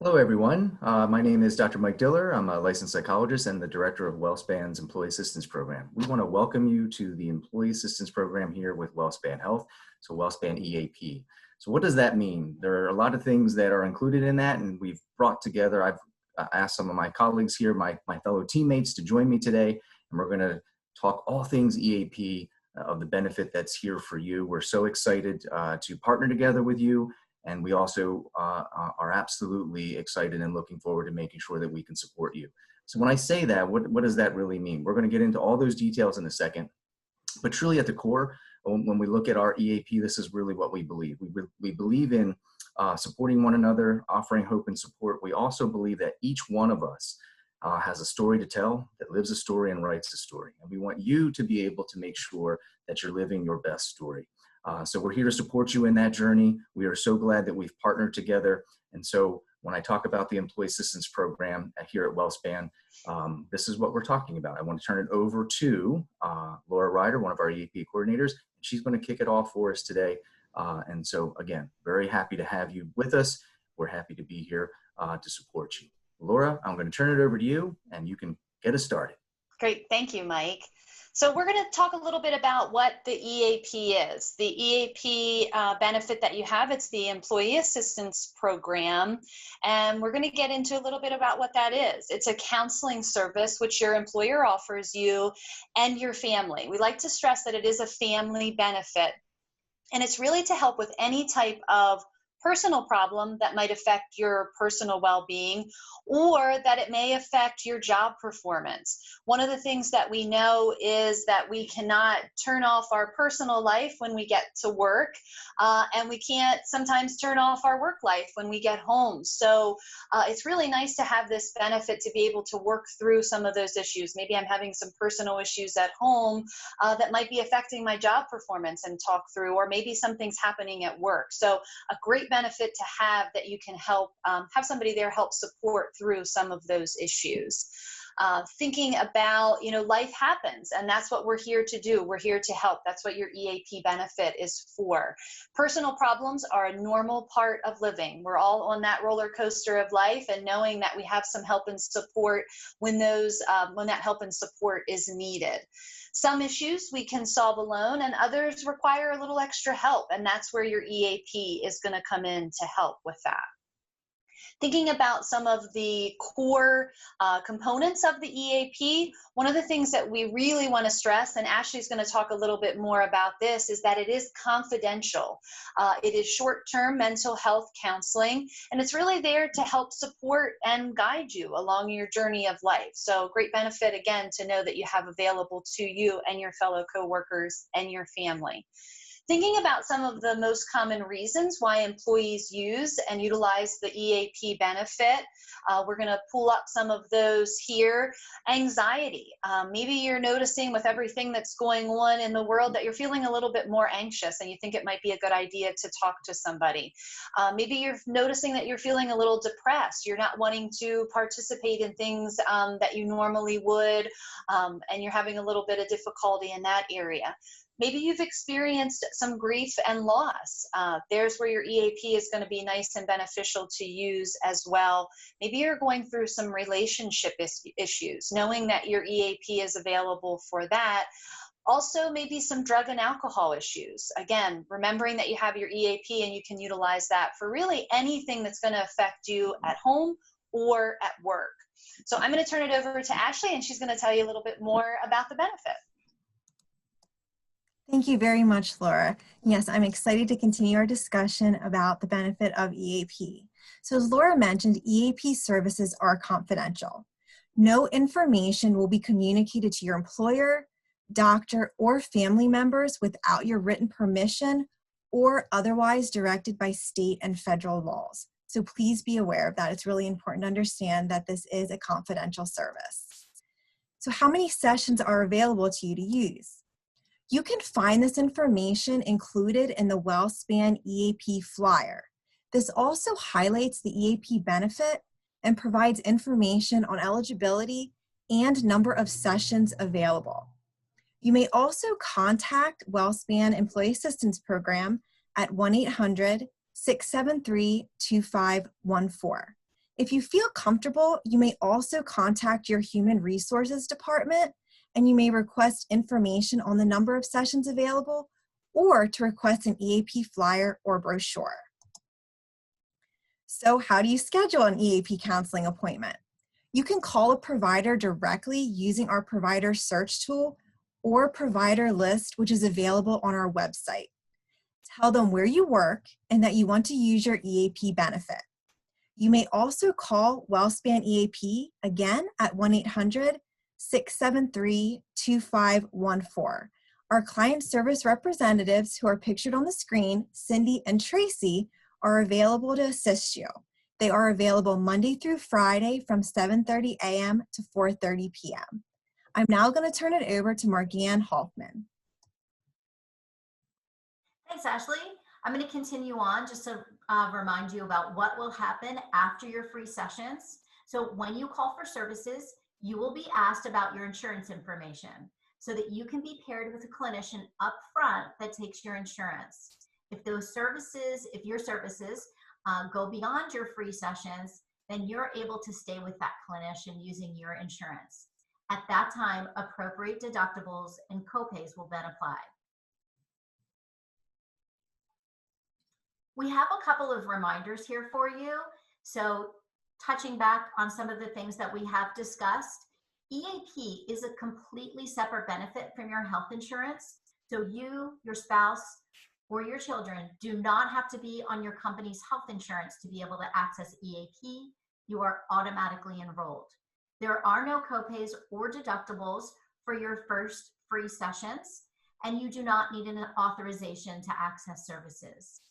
Hello, everyone. My name is Dr. Mike Diller. I'm a licensed psychologist and the director of WellSpan's Employee Assistance Program. We want to welcome you to the Employee Assistance Program here with WellSpan Health, so WellSpan EAP. So what does that mean? There are a lot of things that are included in that, and we've brought together, I've asked some of my colleagues here, my fellow teammates to join me today, and we're going to talk all things EAP, of the benefit that's here for you. We're so excited to partner together with you. And we also are absolutely excited and looking forward to making sure that we can support you. So when I say that, what does that really mean? We're going to get into all those details in a second. But truly at the core, when we look at our EAP, this is really what we believe. We believe in supporting one another, offering hope and support. We also believe that each one of us has a story to tell, that lives a story and writes a story. And we want you to be able to make sure that you're living your best story. So we're here to support you in that journey. We are so glad that we've partnered together. And so when I talk about the Employee Assistance Program here at WellSpan, this is what we're talking about. I want to turn it over to Laura Ryder, one of our EAP coordinators. She's going to kick it off for us today. And so again, very happy to have you with us. We're happy to be here to support you. Laura, I'm going to turn it over to you and you can get us started. Great. Thank you, Mike. So we're going to talk a little bit about what the EAP is. The EAP benefit that you have, it's the Employee Assistance Program. And we're going to get into a little bit about what that is. It's a counseling service which your employer offers you and your family. We like to stress that it is a family benefit. And it's really to help with any type of personal problem that might affect your personal well-being, or that it may affect your job performance. One of the things that we know is that we cannot turn off our personal life when we get to work, and we can't sometimes turn off our work life when we get home. So it's really nice to have this benefit to be able to work through some of those issues. Maybe I'm having some personal issues at home that might be affecting my job performance and talk through, or maybe something's happening at work. So a great benefit to have that you can help have somebody there help support through some of those issues. Thinking about, life happens, and that's what we're here to do. We're here to help. That's what your EAP benefit is for. Personal problems are a normal part of living. We're all on that roller coaster of life, and knowing that we have some help and support when that help and support is needed. Some issues we can solve alone, and others require a little extra help, and that's where your EAP is going to come in to help with that. Thinking about some of the core components of the EAP, one of the things that we really want to stress, and Ashley's going to talk a little bit more about this, is that it is confidential. It is short-term mental health counseling, and it's really there to help support and guide you along your journey of life. So great benefit, again, to know that you have available to you and your fellow coworkers and your family. Thinking about some of the most common reasons why employees use and utilize the EAP benefit, we're going to pull up some of those here. Anxiety. Maybe you're noticing with everything that's going on in the world that you're feeling a little bit more anxious and you think it might be a good idea to talk to somebody. Maybe you're noticing that you're feeling a little depressed. You're not wanting to participate in things that you normally would, and you're having a little bit of difficulty in that area. Maybe you've experienced some grief and loss. There's where your EAP is going to be nice and beneficial to use as well. Maybe you're going through some relationship issues, knowing that your EAP is available for that. Also, maybe some drug and alcohol issues. Again, remembering that you have your EAP and you can utilize that for really anything that's going to affect you at home or at work. So I'm going to turn it over to Ashley, and she's going to tell you a little bit more about the benefit. Thank you very much, Laura. Yes, I'm excited to continue our discussion about the benefit of EAP. So as Laura mentioned, EAP services are confidential. No information will be communicated to your employer, doctor, or family members without your written permission or otherwise directed by state and federal laws. So please be aware of that. It's really important to understand that this is a confidential service. So how many sessions are available to you to use? You can find this information included in the WellSpan EAP flyer. This also highlights the EAP benefit and provides information on eligibility and number of sessions available. You may also contact WellSpan Employee Assistance Program at 1-800-673-2514. If you feel comfortable, you may also contact your Human Resources Department, and you may request information on the number of sessions available or to request an EAP flyer or brochure. So how do you schedule an EAP counseling appointment? You can call a provider directly using our provider search tool or provider list, which is available on our website. Tell them where you work and that you want to use your EAP benefit. You may also call WellSpan EAP again at 1-800-673-2514. Our client service representatives, who are pictured on the screen, Cindy and Tracy, are available to assist you. They are available Monday through Friday from 7:30 a.m. to 4:30 p.m. I'm now going to turn it over to Margianne Hoffman. Thanks, Ashley. I'm going to continue on just to remind you about what will happen after your free sessions. So when you call for services, you will be asked about your insurance information so that you can be paired with a clinician up front that takes your insurance. If your services go beyond your free sessions, then you're able to stay with that clinician using your insurance. At that time, appropriate deductibles and copays will then apply. We have a couple of reminders here for you. So touching back on some of the things that we have discussed, EAP is a completely separate benefit from your health insurance. So you, your spouse, or your children do not have to be on your company's health insurance to be able to access EAP. You are automatically enrolled. There are no copays or deductibles for your first free sessions, and you do not need an authorization to access services.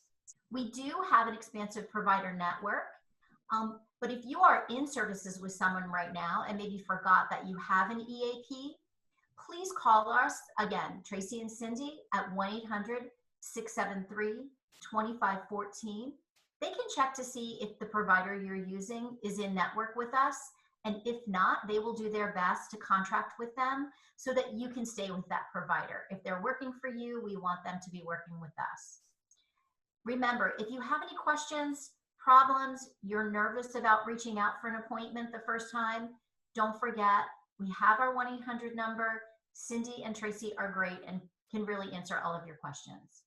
We do have an expansive provider network, but if you are in services with someone right now and maybe forgot that you have an EAP, please call us, again, Tracy and Cindy, at 1-800-673-2514. They can check to see if the provider you're using is in network with us, and if not, they will do their best to contract with them so that you can stay with that provider. If they're working for you, we want them to be working with us. Remember, if you have any questions, problems, you're nervous about reaching out for an appointment the first time, don't forget, we have our 1-800 number. Cindy and Tracy are great and can really answer all of your questions.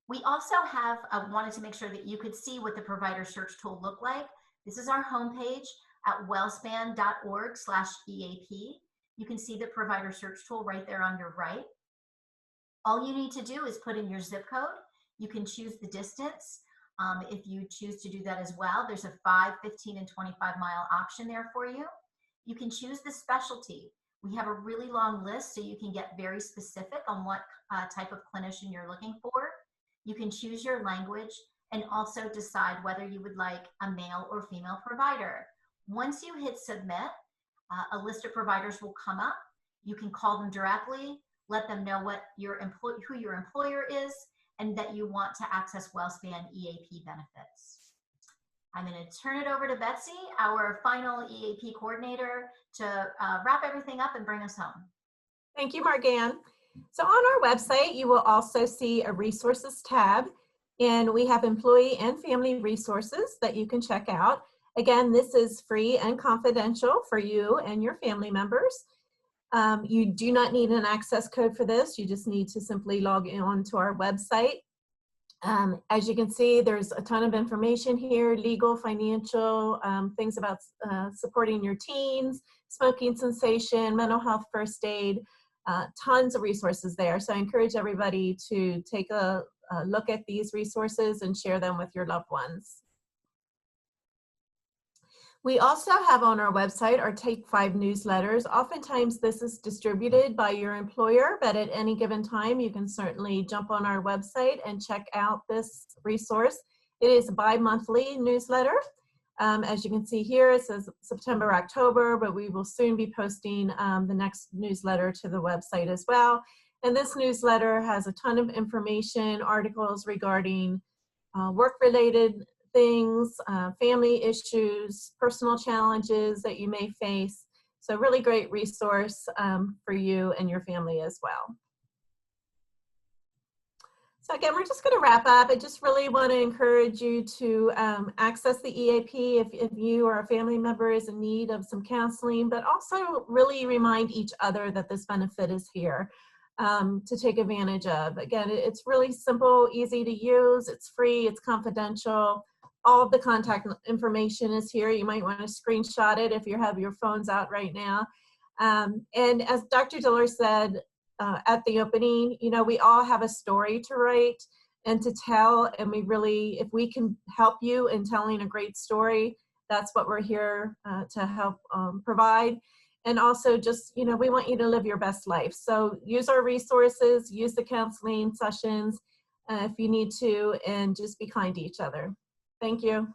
We also have wanted to make sure that you could see what the provider search tool looked like. This is our homepage at wellspan.org/EAP. You can see the provider search tool right there on your right. All you need to do is put in your zip code. You can choose the distance. If you choose to do that as well, there's a 5, 15, and 25-mile option there for you. You can choose the specialty. We have a really long list, so you can get very specific on what type of clinician you're looking for. You can choose your language and also decide whether you would like a male or female provider. Once you hit submit, a list of providers will come up. You can call them directly, let them know what who your employer is, and that you want to access WellSpan EAP benefits. I'm going to turn it over to Betsy, our final EAP coordinator, to wrap everything up and bring us home. Thank you, Margianne. So on our website, you will also see a resources tab, and we have employee and family resources that you can check out. Again, this is free and confidential for you and your family members. You do not need an access code for this. You just need to simply log in onto our website. As you can see, there's a ton of information here, legal, financial, things about supporting your teens, smoking cessation, mental health first aid, tons of resources there. So I encourage everybody to take a look at these resources and share them with your loved ones. We also have on our website our Take 5 newsletters. Oftentimes this is distributed by your employer, but at any given time you can certainly jump on our website and check out this resource. It is a bi-monthly newsletter. As you can see here, it says September, October, but we will soon be posting the next newsletter to the website as well. And this newsletter has a ton of information, articles regarding work-related things, family issues, personal challenges that you may face. So really great resource for you and your family as well. So again, we're just going to wrap up. I just really want to encourage you to access the EAP if you or a family member is in need of some counseling, but also really remind each other that this benefit is here to take advantage of. Again, it's really simple, easy to use, it's free, it's confidential. All of the contact information is here. You might want to screenshot it if you have your phones out right now. And as Dr. Diller said, at the opening, you know, we all have a story to write and to tell, and we really, if we can help you in telling a great story, that's what we're here to help provide. And also just, you know, we want you to live your best life. So use our resources, use the counseling sessions if you need to, and just be kind to each other. Thank you.